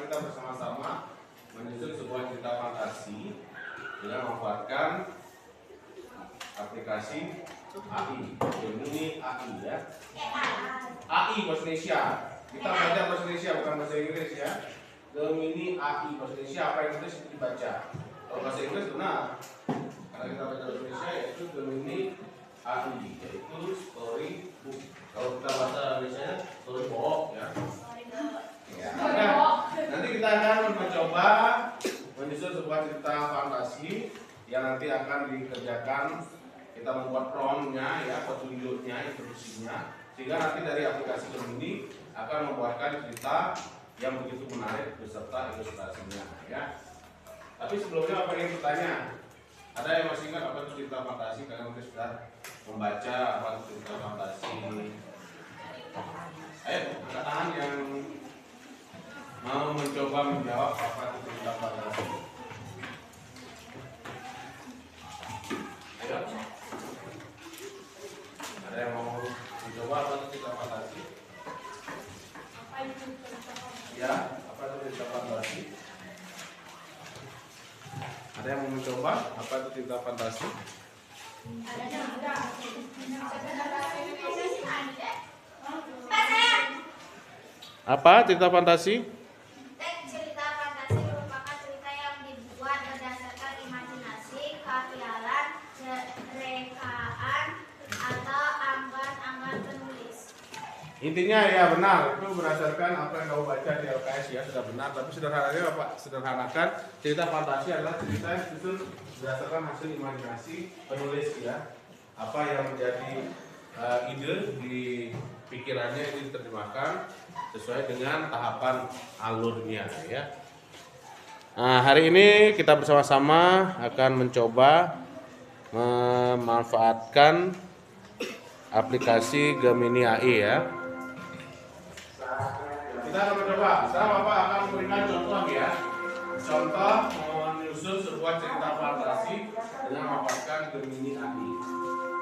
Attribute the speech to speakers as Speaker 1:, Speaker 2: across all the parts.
Speaker 1: kita bersama-sama menyusun sebuah cerita fantasi dengan memanfaatkan aplikasi AI, Gemini AI ya. AI bahasa Indonesia. Kita baca bahasa Indonesia bukan bahasa Inggris ya. Gemini AI bahasa Indonesia, apa yang tulis itu dibaca. Kalau bahasa Inggris benar. Karena kita baca bahasa Indonesia yaitu Gemini AI, yaitu storybook. Kalau kita bahasa Indonesia storybook ya. Nah, nanti kita akan mencoba menyusun sebuah cerita fantasi yang nanti akan dikerjakan. Kita membuat promptnya ya, petunjuknya, instruksinya, sehingga nanti dari aplikasi Gemini akan membuatkan cerita yang begitu menarik beserta ilustrasinya ya. Tapi sebelumnya apa yang bertanya? Ada yang masih ingat apa itu cerita fantasi? Kalian mungkin sudah membaca apa itu cerita fantasi. Ayo, angkat tangan yang mau mencoba menjawab apa itu cerita fantasi. Ayo. Ada yang mau mencoba apa itu cerita fantasi? Ya, apa itu cerita fantasi? Ada yang mau mencoba apa itu cerita fantasi? Apa cerita fantasi?
Speaker 2: Cerita fantasi merupakan cerita yang dibuat berdasarkan imajinasi, khayalan, rekaan, atau angan-angan penulis.
Speaker 1: Intinya ya benar, itu berdasarkan apa yang kamu baca di LKS ya, sudah benar. Tapi sederhananya Bapak sederhanakan, cerita fantasi adalah cerita yang disusun berdasarkan hasil imajinasi penulis ya. Apa yang menjadi ide di pikirannya itu diterjemahkan sesuai dengan tahapan alurnya ya. Nah, hari ini kita bersama-sama akan mencoba memanfaatkan aplikasi Gemini AI ya. Kita akan mencoba. Sekarang Bapak akan memberikan contoh ya. Contoh menyusun sebuah cerita fantasi dengan memanfaatkan Gemini AI.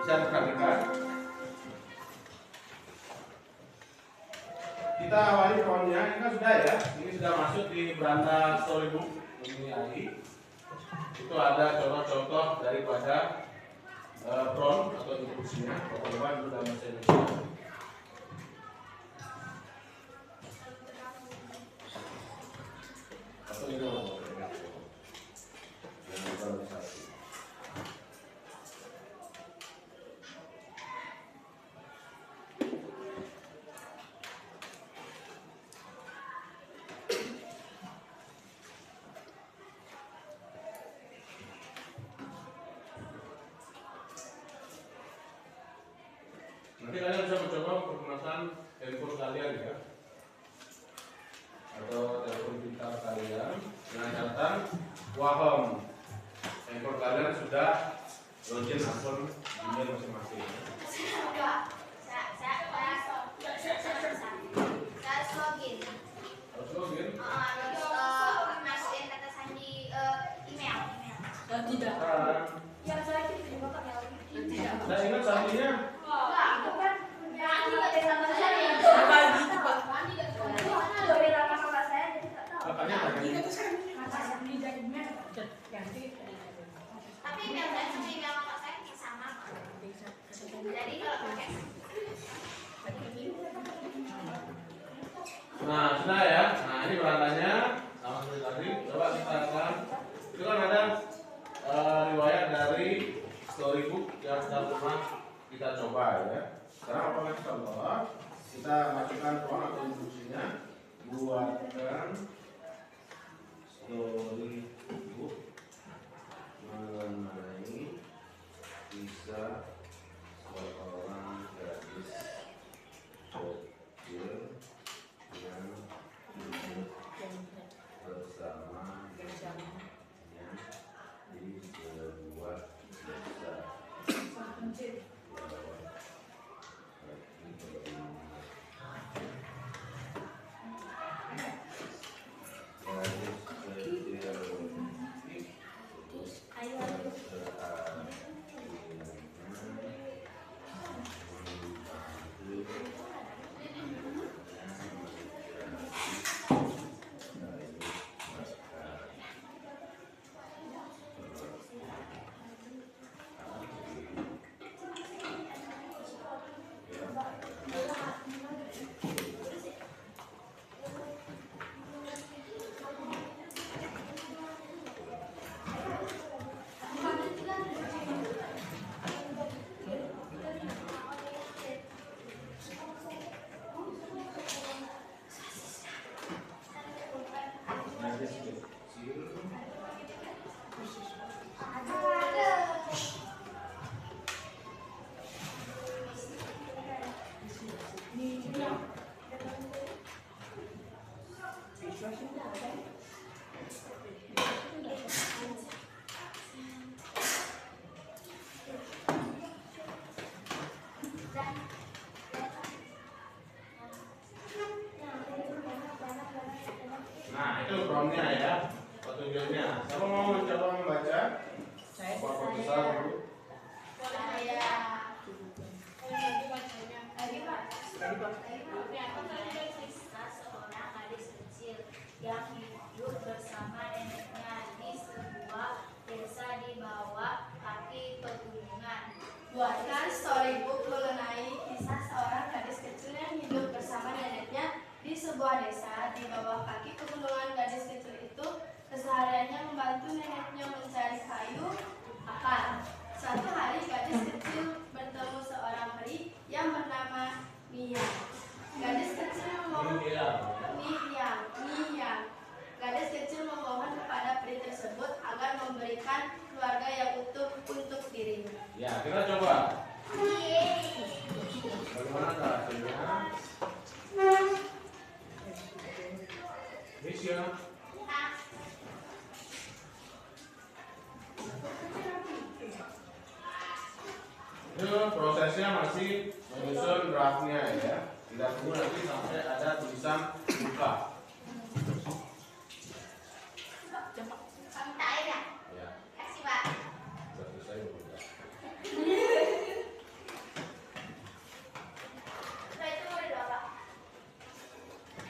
Speaker 1: Bisa diperhatikan. Kita awali promptnya, ini kan sudah ya. Ini sudah masuk di beranda storybook Gemini AI. Itu ada contoh-contoh daripada prompt atau instruksinya. Coba dulu dalam bahasa Indonesia. Atau ini nanti kalian bisa mencoba menggunakan handphone kalian ya, atau telepon pintar kalian dengan catatan wahom handphone kalian sudah login akun email masing-masing. Harus login.
Speaker 2: Masukin kata sandi email.
Speaker 3: Tidak.
Speaker 2: Yang saya kirim bapak ya.
Speaker 3: Tidak.
Speaker 1: Nah, ingat sandinya.
Speaker 2: Itu kan Rani gak ada sama saya.
Speaker 3: Apa gitu, Pak?
Speaker 2: Rani gak ada sama beda sama saya jadi gak tahu.
Speaker 1: Makanya
Speaker 3: Ini tuh kan kata ini jadi email. Ganti.
Speaker 2: Tapi email saya sama email bapak saya sama. Jadi kalau pakai
Speaker 1: Nah, sudah ya. Nah, ini berandanya sama seperti tadi. Coba kita akan, itu kan ada riwayat dari storybook yang sudah pernah kita coba ya. Sekarang apa lagi contoh? Kita masukkan prompt atau instruksinya. Buatkan storybook mengenai kisah seorang gadis kecil yang hidup bersamanya di sebuah desa. Nah, itu promnya ya, petunjuknya. Siapa mau mencoba membaca?
Speaker 3: Saya
Speaker 1: Bapak besar dulu.
Speaker 2: Kisah seorang gadis kecil yang hidup bersama neneknya di sebuah desa di bawah kaki pegunungan.
Speaker 4: Buatkan storybook mengenai kisah seorang gadis kecil yang hidup bersama neneknya di sebuah desa di bawah kaki pegunungan. Gadis kecil itu kesehariannya membantu neneknya mencari kayu bakar. Suatu hari gadis kecil bertemu seorang peri yang bernama Mia. Gadis kecil Gadis kecil memohon kepada peri tersebut agar memberikan keluarga yang utuh untuk dirinya.
Speaker 1: Ya, kita coba. Bagaimana caranya? Misya. Itu prosesnya masih menyusun draftnya ya. Tidak tunggu nanti sampai ada tulisan buka.
Speaker 2: Minta air ya?
Speaker 1: Ya,
Speaker 2: Kasih Pak.
Speaker 1: sudah selesai buka.
Speaker 2: Nah itu mau berapa?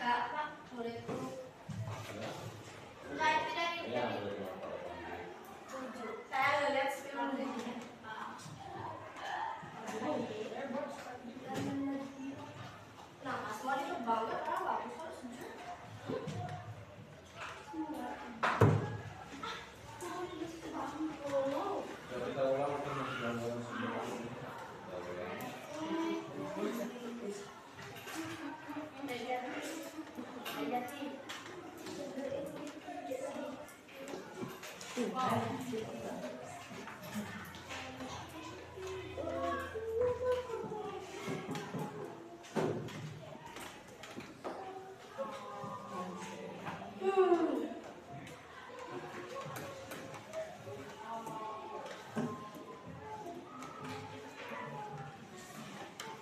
Speaker 4: Kak, muridku
Speaker 1: Ya,
Speaker 2: Enggak itu dari
Speaker 1: ya,
Speaker 2: dari
Speaker 1: boleh Bapak.
Speaker 4: 7. Saya lihat film ini. Nah, Mas Mon itu banget orang bagus harus 7.
Speaker 1: Coba kita ulang kan masih dalam semua. Kita ulang.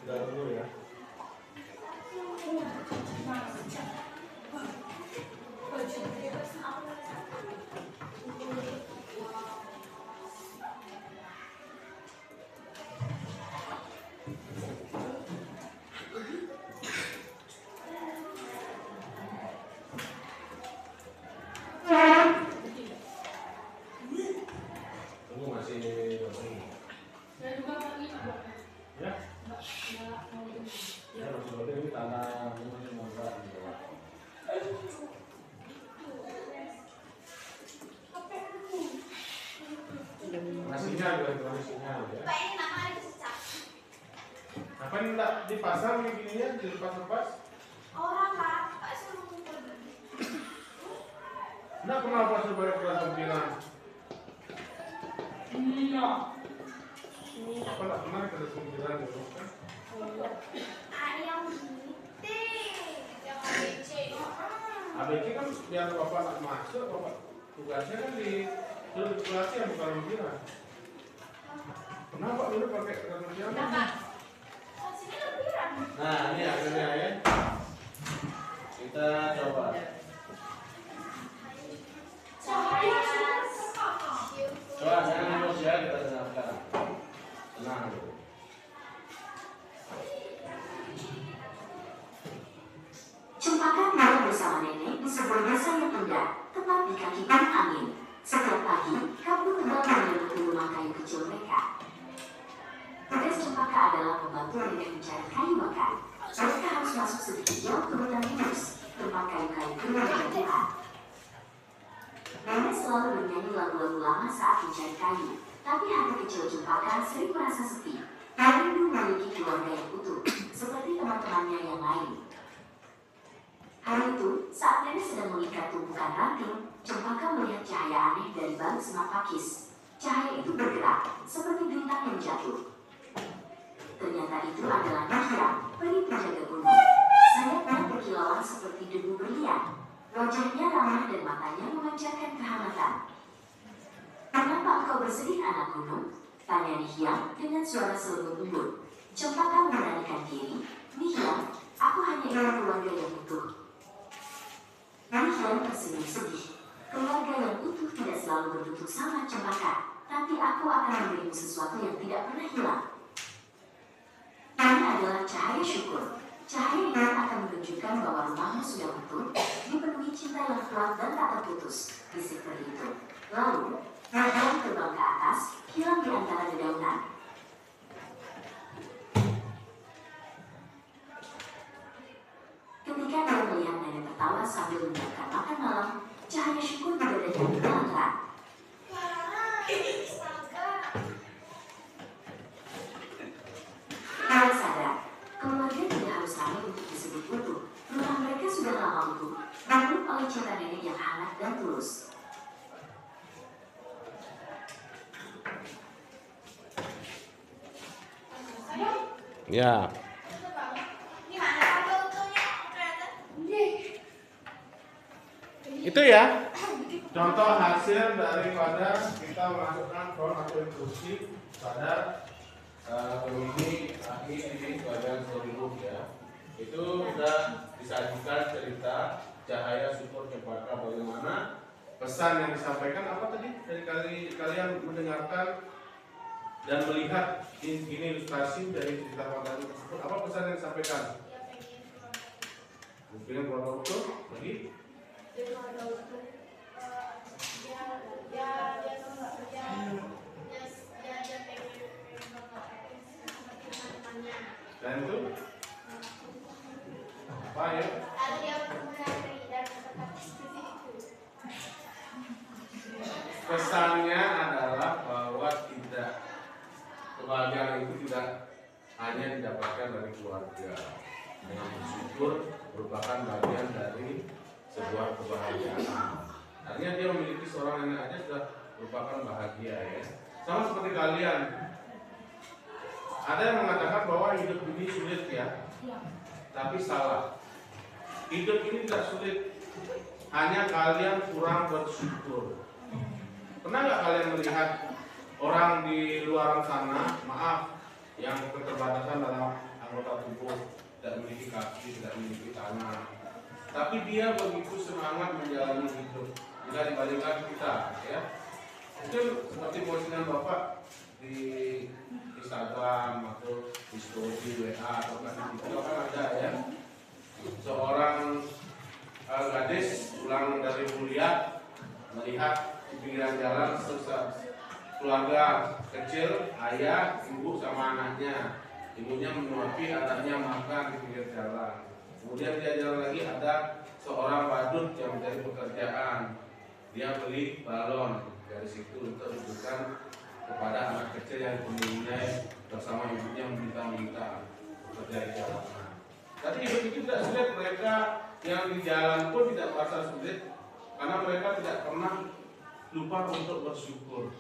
Speaker 1: Kita tunggu ya. Tunggu masih
Speaker 3: saya juga pakai
Speaker 1: ya. Ya, masih berarti ini tanah ini masih mangkrak di bawah. Nasinya juga itu nasinya ya.
Speaker 2: Pak ini nama ada secak.
Speaker 1: Apa ini enggak dipasang nih gininya, dilepas-lepas?
Speaker 2: Orang Pak, Pak suruh ngumpul beli.
Speaker 1: Enggak pernah pas balik ke sampingan.
Speaker 3: iya.
Speaker 1: Apa enggak pernah ke sampingan gitu kan?
Speaker 2: Ayam gunting yang ABC.
Speaker 1: ABC kan biar bapak nak masuk, bapak tugasnya kan di sirkulasi yang bukan lempiran. Kenapa dulu pakai lempiran?
Speaker 2: Kenapa? Kan sini lempiran.
Speaker 1: Nah, ini akhirnya ya. Kita coba.
Speaker 2: Cahaya.
Speaker 1: Coba jangan emosi ya, kita dengarkan. Tenang dulu.
Speaker 5: Cempaka tinggal bersama nenek di sebuah desa yang indah, tepat di kaki gunung angin. Setiap pagi, kabut tebal menyelimuti rumah kayu kecil mereka. Tugas Cempaka adalah membantu nenek mencari kayu bakar. Mereka harus masuk sedikit jauh ke hutan pinus, tempat kayu-kayu kering berjatuhan. Nenek selalu bernyanyi lagu-lagu lama saat mencari kayu, tapi hati kecil Cempaka sering merasa sepi. Dan rindu memiliki keluarga yang utuh, seperti teman-temannya yang lain. Hari itu, saat nenek sedang mengikat tumpukan ranting, Cempaka melihat cahaya aneh dari balik semak pakis. Cahaya itu bergerak, seperti bintang yang jatuh. Ternyata itu adalah Nahya, peri penjaga gunung. Sayapnya berkilauan seperti debu berlian. Wajahnya ramah dan matanya memancarkan kehangatan. "Kenapa engkau bersedih, anak gunung?" tanya Nihiang dengan suara selembut-lembut. Cempaka memberanikan diri. "Nihiang, aku hanya ingin keluarga yang utuh." Nihiang tersenyum sedih. "Keluarga yang utuh tidak selalu berbentuk sama, Cempaka. Tapi aku akan memberimu sesuatu yang tidak pernah hilang. Ini adalah cahaya syukur. Cahaya ini akan menunjukkan bahwa rumahmu sudah utuh, dipenuhi cinta yang kuat dan tak terputus," bisik peri itu. Lalu, Nihiang terbang ke atas, hilang di antara dedaunan. Ketika dia melihat nenek tertawa sambil menyiapkan makan malam, cahaya syukur di dadanya terang-terang. Dia sadar, keluarga tidak harus ramai untuk disebut utuh. Rumah mereka sudah lama utuh, namun oleh cinta nenek yang hangat dan tulus.
Speaker 1: Ya. Itu ya contoh hasil daripada kita masukkan front atau intrusi pada ini akhir di bagian storybook ya. Itu sudah disajikan cerita cahaya syukur cempaka, bagaimana pesan yang disampaikan apa tadi dari kalian mendengarkan dan melihat ini ilustrasi dari cerita fantasi tersebut, apa pesan yang disampaikan? Mungkin keluarga utuh lagi? Dan itu apa ya? Pesannya adalah bahwa tidak, kebahagiaan itu tidak hanya didapatkan dari keluarga. Dengan bersyukur merupakan bagian dari sebuah kebahagiaan. Artinya dia memiliki seorang nenek aja sudah merupakan bahagia ya. Sama seperti kalian. Ada yang mengatakan bahwa hidup ini sulit ya. Tapi salah. Hidup ini tidak sulit. Hanya kalian kurang bersyukur. Pernah nggak kalian melihat orang di luar sana, maaf, yang keterbatasan dalam anggota tubuh, tidak memiliki kaki, tidak memiliki tangan, tapi dia begitu semangat menjalani hidup jika dibandingkan kita, ya. Mungkin seperti postingan Bapak di Instagram atau di story WA atau di TikTok kan ada ya, seorang gadis pulang dari kuliah melihat di pinggiran jalan keluarga kecil, ayah, ibu sama anaknya. Ibunya menyuapi anaknya makan di pinggir jalan. Kemudian dia jalan lagi, ada seorang badut yang mencari pekerjaan. Dia beli balon dari situ untuk tunjukkan kepada anak kecil yang kemudian bersama ibunya meminta-minta bekerja di jalanan. Tapi hidup itu tidak sulit. Mereka yang di jalan pun tidak merasa sulit karena mereka tidak pernah lupa untuk bersyukur.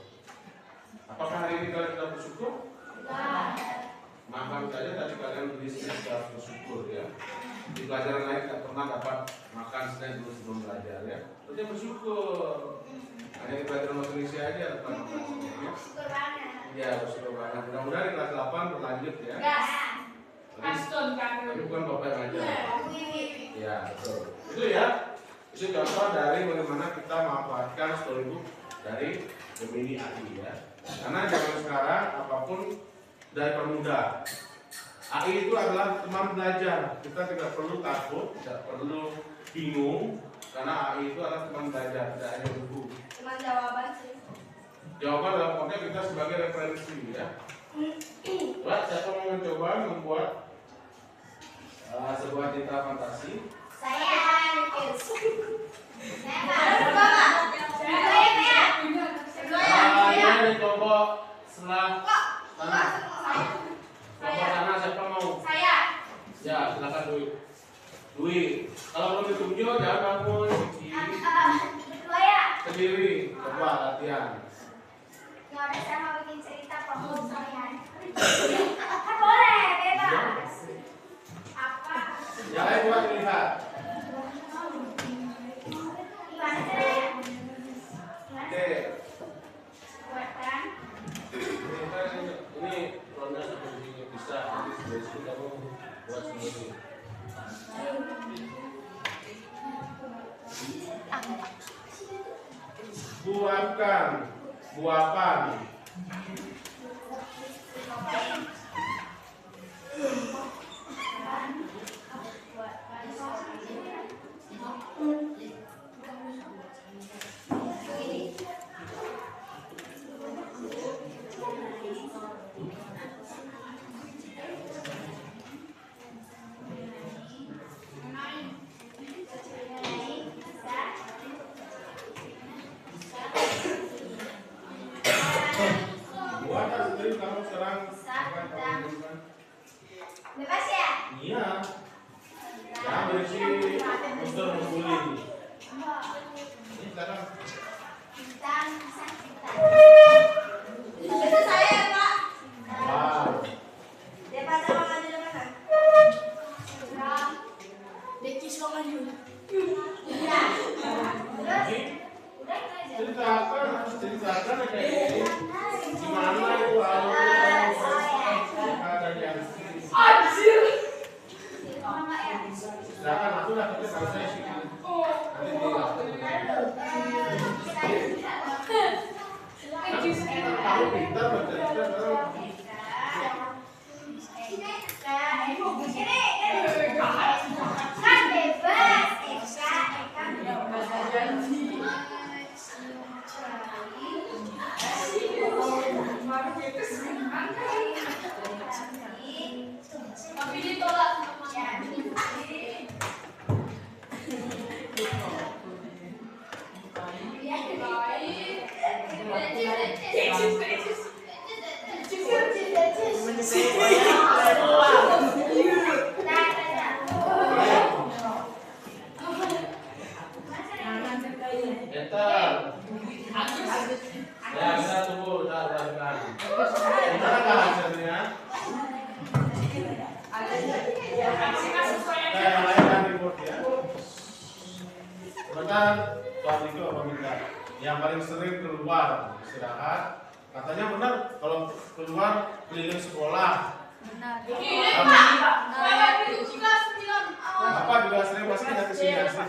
Speaker 1: Apakah hari ini kalian sudah bersyukur? Makan saja tadi kalian beli snack harus bersyukur ya. Di pelajaran lain tidak pernah dapat makan snack dulu sebelum belajar ya. Berarti bersyukur. Hanya di pelajaran bahasa Indonesia aja dapat makan snack ya. Iya, bersyukur banget. Mudah-mudahan di kelas 8 berlanjut ya. Tapi bukan Bapak yang ajar. Ya, betul. Itu ya. Itu contoh dari bagaimana kita memanfaatkan storybook dari Gemini AI ya. Karena zaman sekarang apapun dari permudah. AI itu adalah teman belajar. Kita tidak perlu takut, tidak perlu bingung, karena AI itu adalah teman belajar, tidak hanya buku.
Speaker 4: Cuma jawaban sih.
Speaker 1: Jawaban dalam konteks kita sebagai referensi ya. Baik, siapa mau mencoba membuat sebuah cerita fantasi?
Speaker 2: Saya
Speaker 1: Ini coba setelah sana. Coba sana siapa mau?
Speaker 4: Saya.
Speaker 1: Ya, silakan Dwi. Kalau belum ditunjuk jangan kamu sendiri. Coba latihan.
Speaker 2: Ya udah, saya mau bikin cerita pokok kalian. Kan boleh, bebas. Apa?
Speaker 1: Ya, buat lihat. buatkan, buahkan. Buatkan sendiri kamu sekarang.
Speaker 2: Bebas ya?
Speaker 1: Iya. Jangan berisi poster membuli. Ini sekarang.
Speaker 2: Bintang, bintang.
Speaker 4: Itu saya ya, Pak.
Speaker 1: Wow.
Speaker 4: Dia pada makan di mana? Dekis makan dulu.
Speaker 2: Iya. Terus,
Speaker 1: Ini
Speaker 2: udah itu aja.
Speaker 1: ceritakan, harus ceritakan kayak ini. Gimana itu alurnya dari yang
Speaker 3: Anjir.
Speaker 2: Oh, enggak ya?
Speaker 1: silakan aku udah kerja selesai sih. Nanti kamu pintar baca cerita sekarang.
Speaker 2: Kan bebas, Eka
Speaker 3: Tapi ditolak sama
Speaker 1: Enter. Ya, kita tunggu, kita perhatikan. Gimana hasilnya? Nah, yang lain kan report ya. Sebentar, soal itu apa minta? Yang paling sering keluar istirahat. Katanya benar kalau keluar keliling sekolah. Apa juga sering pasti kita kesini asli.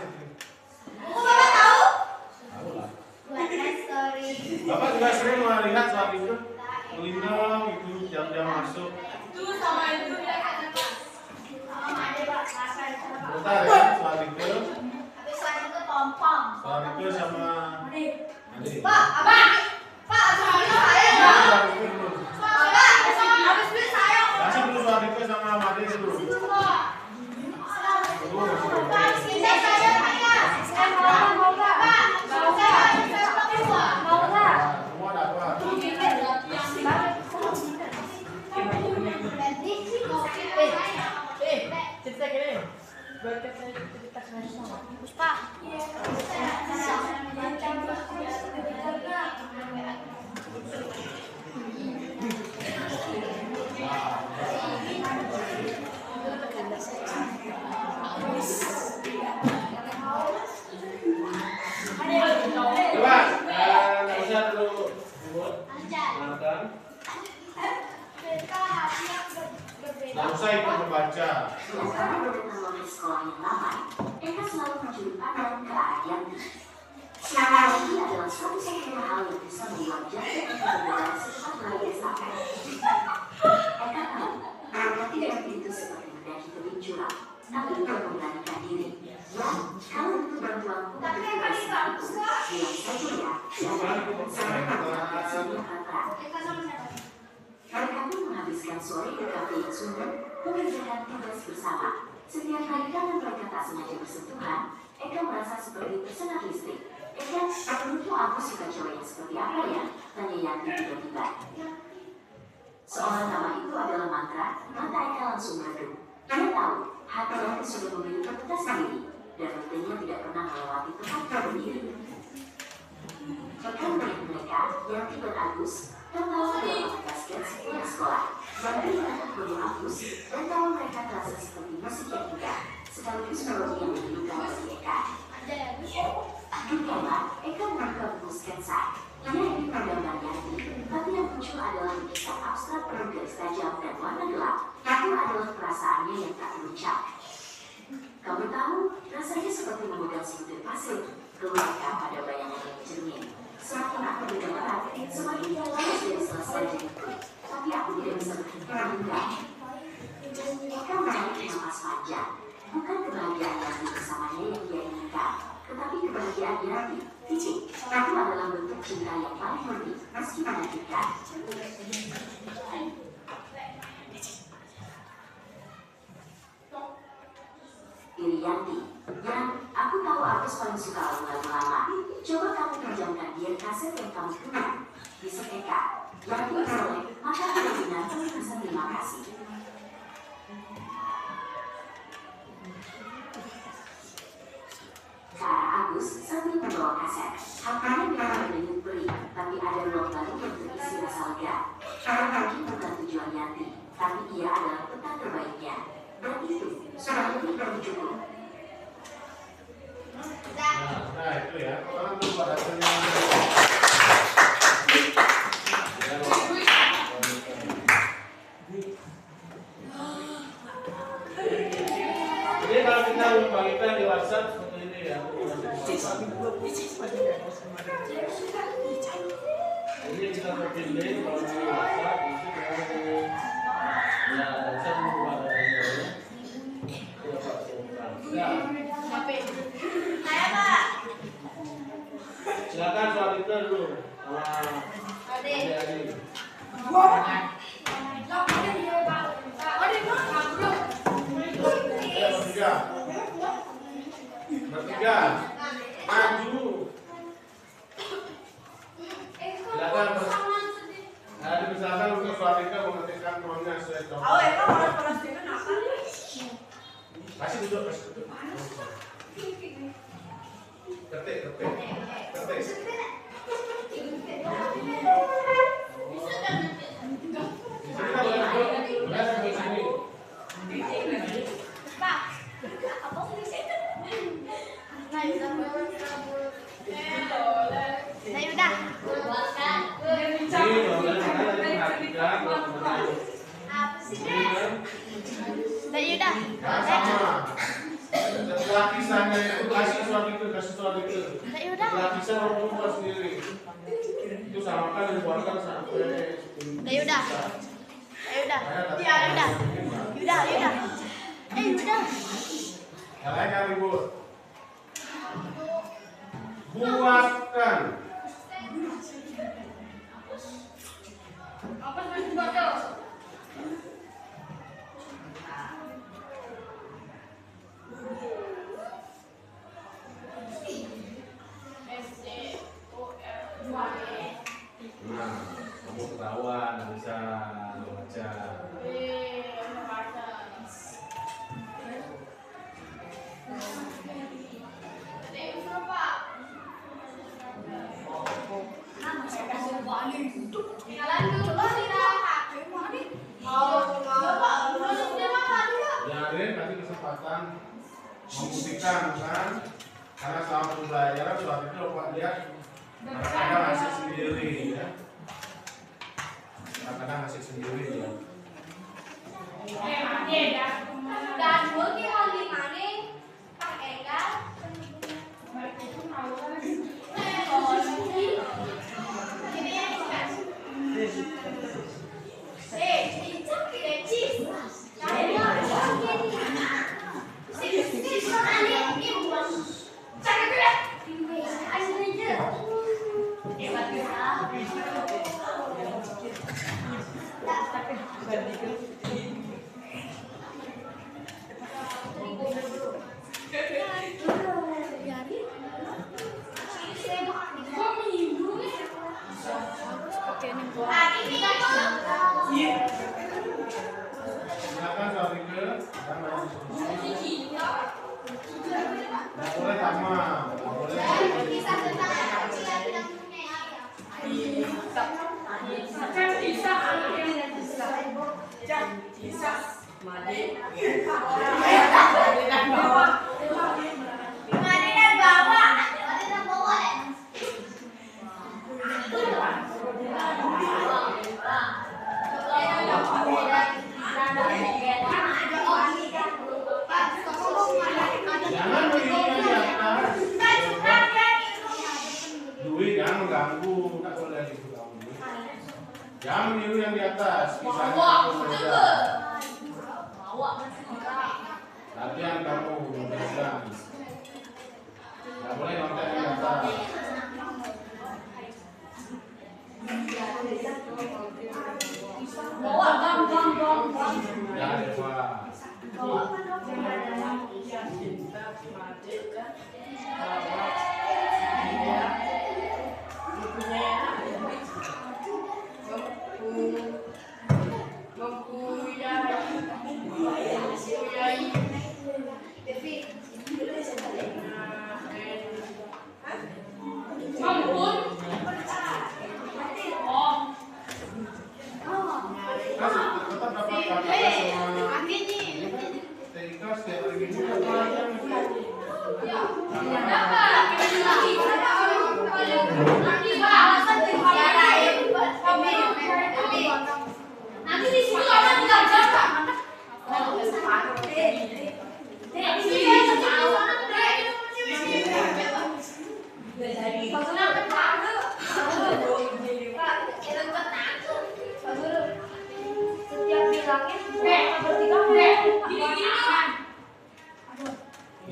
Speaker 4: Bapak tahu?
Speaker 1: Tahu lah.
Speaker 2: buatkan story.
Speaker 1: Bapak juga sering melihat saat itu kelindung itu jam-jam masuk.
Speaker 3: itu sama itu ya kata Pak.
Speaker 2: Ada Pak, makan.
Speaker 1: Bentar ya, soal itu.
Speaker 2: Habis soal itu pompong.
Speaker 1: Soal itu sama Andi.
Speaker 4: Pak, apa? Pak, habis saya ya.
Speaker 1: Soal itu dulu.
Speaker 4: Bapak, habis beli saya.
Speaker 1: Masih dulu soal itu sama Madi dulu.
Speaker 4: Saya saya. Mau nggak? Pak, saya mau nggak?
Speaker 1: Semua dapat.
Speaker 3: Cerita gini. Berkat saya cerita nasional.
Speaker 2: Puspa.
Speaker 1: Coba, nggak usah dulu buat makan. Nggak usah ikut membaca.
Speaker 5: Setiap kali berdatang loket sekolah yang ramai, Eka selalu mencuri pandang ke arah Yanti. Siapa lagi adalah satu-satunya hal yang bisa membuat Yanti berbeda secepat melewati sampai. Eka tahu bahwa tidak itu seperti mendaki tebing curam, tapi untuk memberanikan diri. Ya, kalau itu bantuan untuk bertugas itu, bilang saja ya. Saya akan sebuah perang. Mereka pun menghabiskan sore ke kafe yang sunyi, mengerjakan tugas bersama. Setiap kali tangan mereka tak sengaja bersentuhan, Eka merasa seperti tersengat listrik. Eka, menurutmu aku suka cowok yang seperti apa ya? Tanya Yanti tiba-tiba. Seolah nama itu adalah mantra, mata Eka langsung meredup. Dia tahu, hati Yanti sudah memiliki peta sendiri, dan rutenya tidak pernah melewati tempat berdiri. Eka melihat mereka, Yanti dan Agus, tertawa dalam basket sepulang sekolah. Yanti menatap kedua Agus, dan tawa mereka terasa seperti musik yang indah, sekaligus melodi yang menghidupkan bagi Eka. Demikianlah, Eka membuka buku sketsa. Ia ingin menggambar Yanti, tapi yang muncul adalah lukisan abstrak penuh garis tajam dan warna gelap. Itu adalah perasaannya yang tak terucap. Kamu tahu, rasanya seperti memegang sebutir pasir, keluar Eka pada bayangan yang jernih. Semakin dia lama sudah selesai jadi kue, tapi aku tidak bisa berpikiran enggak. Karena itu napas panjang. Bukan kebahagiaan Yanti bersamanya yang dia inginkan, tetapi kebahagiaan Yanti, Cici, itu adalah bentuk cinta yang paling murni, meski menyakitkan. Irianti, Yan, aku tahu Agus paling suka lagu-lagu lama. Coba kamu pinjamkan dia kaset yang kamu punya. Disetrika, Yanti boleh, maka benar-benar pesan terima kasih. Kata Agus sambil membawa kaset. Harganya berapa dengan beli, tapi ada ruang baru yang berisi rasa lega. Karena lagi bukan tujuan Yanti, tapi ia adalah peta terbaiknya. Dan itu sudah lebih dari cukup.
Speaker 1: Nah itu ya, orang tuh pada senang. Jadi kalau kita membagikan di WhatsApp seperti ini ya. Ini kita terpilih kalau di WhatsApp itu ya WhatsApp membuat adanya. Silakan soal itu dulu sama adik-adik. Bertiga, maju. Silakan. Nah, misalkan untuk soal itu mengetikkan nomornya sesuai contoh. Kasih duduk, kasih duduk. Ketik. Lapisannya itu kasih soal itu. Lapisan orang tua sendiri. Itu samakan dan buatkan sampai.
Speaker 2: Yudah.
Speaker 1: Yang lain yang ribut. Buatkan. Nah, kamu ketahuan bisa baca. Jadi kasih kesempatan membuktikan kan, karena selama pembelajaran soal itu Pak lihat kadang-kadang hasil sendiri ya, kadang-kadang hasil sendiri ya. Silakan soal itu dan main diskusi. Nggak boleh sama, nggak boleh. Jangan begini di atas. Dwi jangan mengganggu, tak boleh gitu kamu. Yang biru yang di atas, misalnya
Speaker 3: Bawa,
Speaker 1: aku
Speaker 3: betul
Speaker 1: saja.
Speaker 3: Bawa bersemangat.
Speaker 1: Latihan kamu pegang. Nggak boleh nonton di atas.
Speaker 3: Bawa bang.
Speaker 1: Ya, Eva. Tetap dapat kata semua. Tika setiap hari minggu dapat.
Speaker 3: Nanti di situ orang tinggal jaga.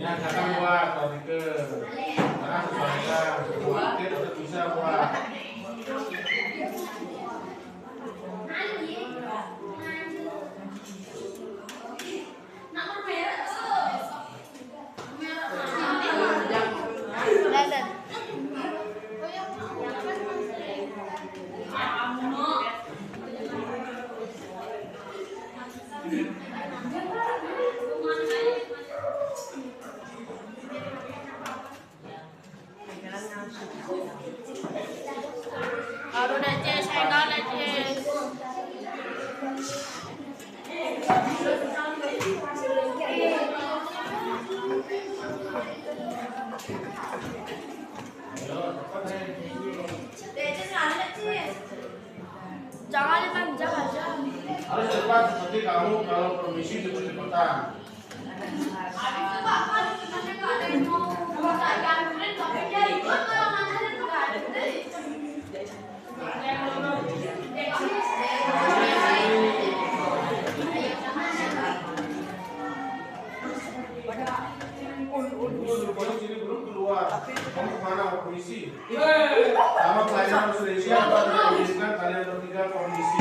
Speaker 1: Ya, kakak buat tadi ke. Sekarang sesuaikan. Khawatir tetap bisa buat.
Speaker 4: Jangan dipanjang aja.
Speaker 1: Harus cepat seperti kamu kalau permisi cepet-cepetan. Rupanya sini belum keluar. Kamu kemana mau permisi? Sama pelajaran harus sudah siap. Tidak izinkan kalian bertiga permisi.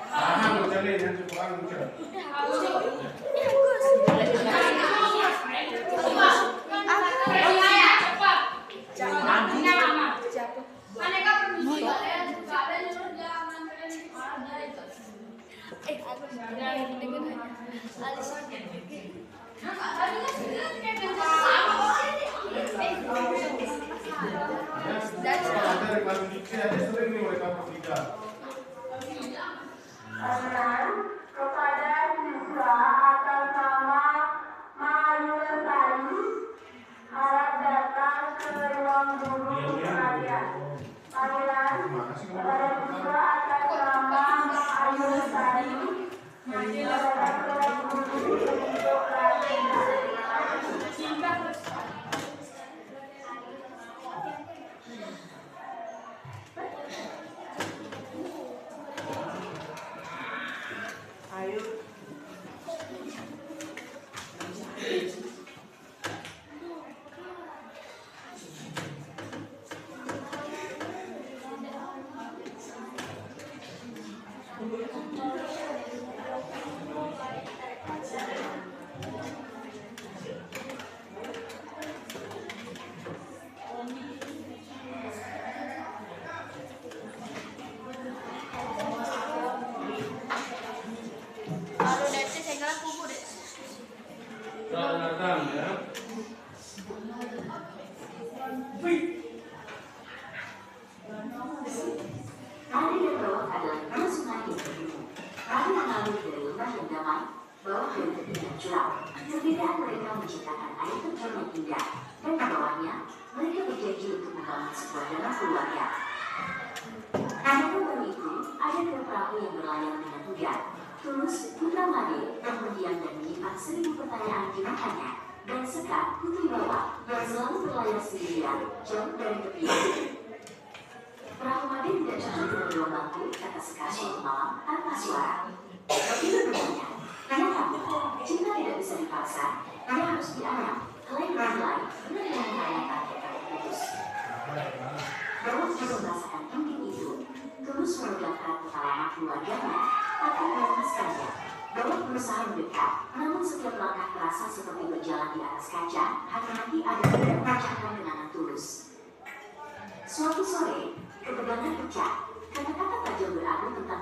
Speaker 1: Tahan berjalan yang cepat mungkin. Kalau ada reklam diksi aja sering nih mereka bertiga.
Speaker 5: Kepada siswa atas nama Mayu Lestari harap datang ke ruang guru sekalian. Panggilan kepada siswa atas nama Mayu Lestari datang ke ruang guru untuk latihan.
Speaker 1: Datang ya.
Speaker 5: Hari dan bawah adalah dua sungai yang bertemu. Hari mengalir dari lembah yang damai, bawah dari ketinggian curam. Perbedaan mereka menciptakan air terjun yang indah, dan di bawahnya mereka berjanji untuk membangun sebuah danau keluarga. Adapun baru itu, ada dua perahu yang berlayar dengan tegar. Tulus, putra Made, yang berdiam dan menyimpan 1000 pertanyaan di matanya. Dan Sekar, putri bawah, yang selalu berlayar sendirian, jauh dari tepi. Perahu Made tidak cocok dengan gelombangku, kata sekali suatu malam tanpa suara. Begitu bertanya, ayah kamu, cinta tidak bisa dipaksa, dia harus dialah. Lain berlai, benar yang merayakan kata putus. Dalam belum merasakan ending itu, Tulus meregangkan pengalaman keluarganya, tapi melepaskannya. Dalam berusaha mendekat, namun setiap langkah terasa seperti berjalan di atas kaca, hati-hati ada yang memecahkan genangan Tulus. Suatu sore, ketegangan pecah. Kata-kata tajam beradu tentang